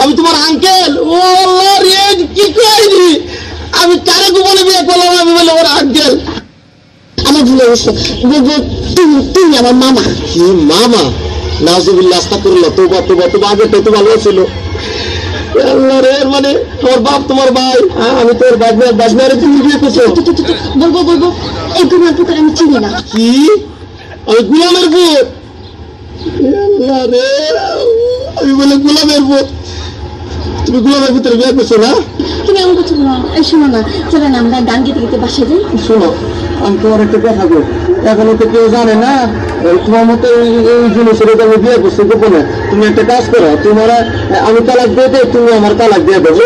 আমি তোমার আঙ্কেল? ও আল্লাহ রে, কি কইলি? আমি কারে বলে বিয়ে করলাম? আমি বলে ওর আঙ্কেল। আমার ভুলে গেছে, তুমি আমার মামা। কি মামা? নাউজুবিল্লাহ, আস্তাগফিরুল্লাহ, তওবা তওবা তওবা। আগে তো ভালো ছিল। আল্লাহ রে, মানে আমার বাপ তোমার ভাই, আমি তোর বাজনারে তুমি বিয়ে করছো? বলবো এই গুনার পুত্র আমি চিনি না। কি? আমি গোলামের পুত? আল্লাহ রে, আমি বলে গোলামের পুত? তুমি গোলামের পুত্রের বিয়ে করছো না? তুমি এমন কথা বলো। এই শোনো না, চলো না আমরা গান গেতে গেতে বাসায় যাই। শোনো, আমি তোমার একটা কথা বল, এখনো তো কেউ জানে না তোমার মতো এই জিনিসের আমি বিয়ে করছি গোপনে। তুমি একটা কাজ করো, তোমার আমি তালাক দিয়ে দেয়, তুমি আমার তালাক দিয়ে দেবো।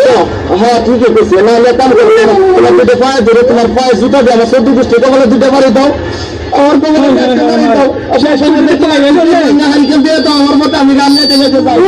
হ্যাঁ ঠিক আছে, না হলে কাম করো, তোমার দুটো পায়ে ধরে তোমার পায়ে জুতা দিয়ে আমার 14 গোষ্ঠী কবলে দুটো বাড়ি দাও, আমার কবলে বাড়ি দাও। দিয়ে দাও আমার মতো, আমি গান নিতে যেতে চাই।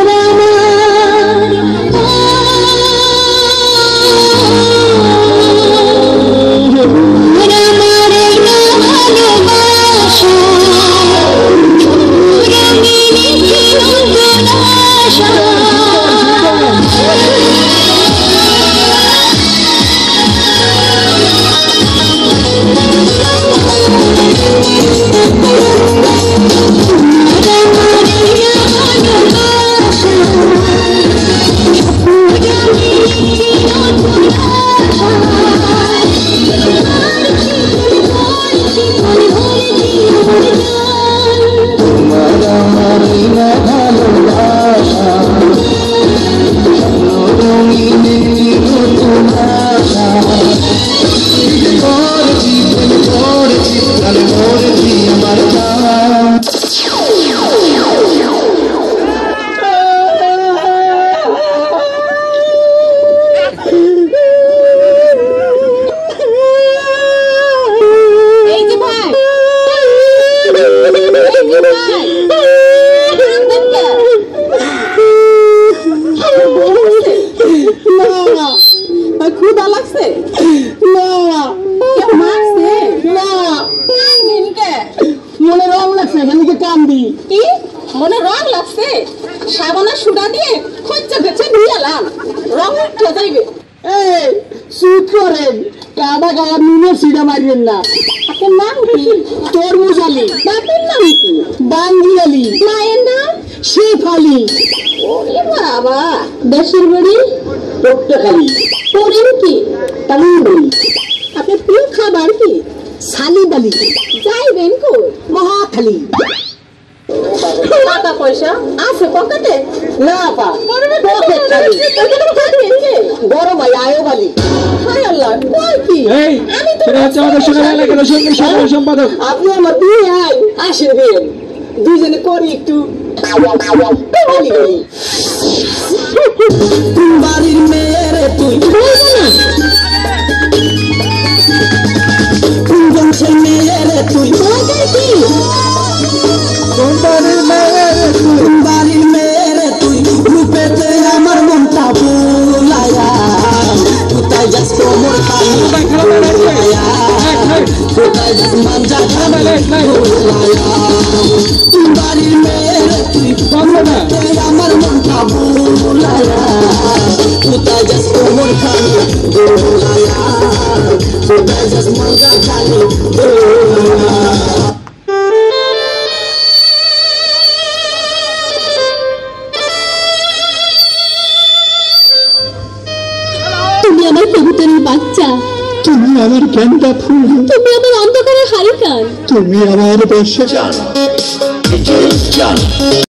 মনে রং লাগছে, সাবানের সুদা দিয়ে খরচা গেছে দিয়ালাম, রং উঠে যাইবে। এই সুদ করেন, কাদা গায়ে নুনের সিডা মারিয়েন না। আপনার নাম কি? তরমুজ আলী। বাপের নাম কি? বাঙ্গি আলী। মায়ের নাম? শেফ আলী। ওরে বাবা, দেশের বাড়ি? পট্টাখালী। পড়েন কি? তামিলবাড়ি। আপনার প্রিয় খাবার কি? সালিবালি। যাইবেন কই? মহাখালী। টাকা পয়সা আছে পকেটে? না পা, পকেট খালি। বড় ভাই আয়ো বালি। হায় আল্লাহ, কই কি? আমি তো আমাদের সঙ্গে এলাকার সঙ্গে সম্পাদক। আপনি আমার দুই আই আসেন, দুজনে করি একটু বাড়ির মেয়েরে তুই মেয়েরে তুই বাড়ির মেয়েরে তুই রূপেতে আমার মনটা বুলায়া, কোথায় যাস কোমর বুলায়া, কোথায় যাস মাঞ্জা বুলায়া, বাড়ির মেয়েরে তুই রূপেতে আমার মনটা বুলায়া, কোথায় যাস কোমর বুলায়া, কোথায় যাস মাঞ্জা বুলায়া। তুমি আমার কবুতরের বাচ্চা, তুমি আমার গেন্দা ফুল, তুমি আমার অন্ধকারের হারিকান, তুমি আমার বর্ষা জান।